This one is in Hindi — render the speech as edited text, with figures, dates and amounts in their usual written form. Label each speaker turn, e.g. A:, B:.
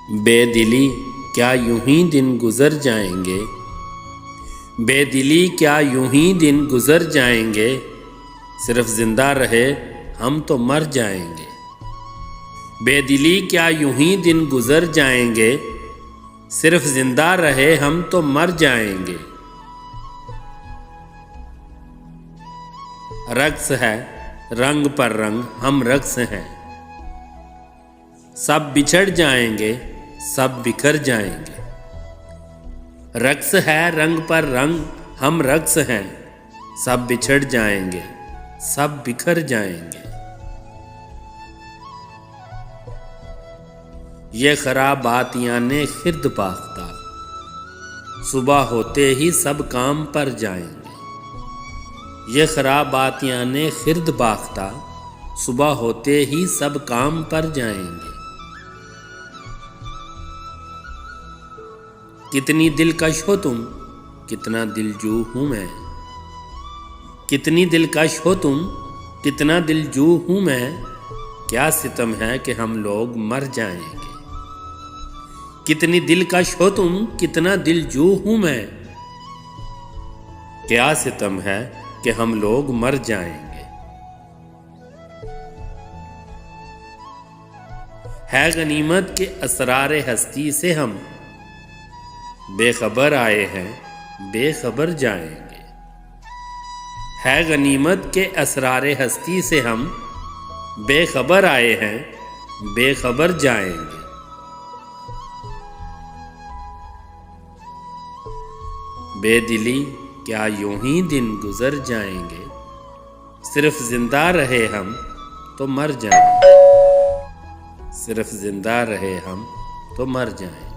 A: बेदिली क्या यूं ही दिन गुज़र जाएंगे, बेदिली क्या यूं ही दिन गुज़र जाएंगे, सिर्फ ज़िंदा रहे हम तो मर जाएंगे। बेदिली क्या यूं ही दिन गुज़र जाएंगे, सिर्फ ज़िंदा रहे हम तो मर जाएंगे। रक्स है रंग पर रंग हम रक्स हैं, सब बिछड़ जाएंगे सब बिखर जाएंगे। रक्स है रंग पर रंग हम रक्स हैं, सब बिछड़ जाएंगे सब बिखर जाएंगे। ये खराब बातियां ने खिर्द बाख्ता, सुबह होते ही सब काम पर जाएंगे। ये खराब बातियां ने खिर्द बाख्ता, सुबह होते ही सब काम पर जाएंगे। कितनी दिलकश हो तुम, कितना दिलजू हूँ मैं। कितनी दिलकश हो तुम, कितना दिलजू हूँ मैं। क्या सितम है कि हम लोग मर जाएंगे। कितनी दिलकश हो तुम, कितना दिलजू हूँ मैं। क्या सितम है कि हम लोग मर जाएंगे। है गनीमत के असरारे हस्ती से हम बेखबर आए हैं बेखबर जाएंगे। है गनीमत के असरारे हस्ती से हम बेखबर आए हैं बेखबर जाएंगे। बेदिली क्या यूं ही दिन गुजर जाएंगे, सिर्फ जिंदा रहे हम तो मर जाएंगे। सिर्फ जिंदा रहे हम तो मर जाएंगे।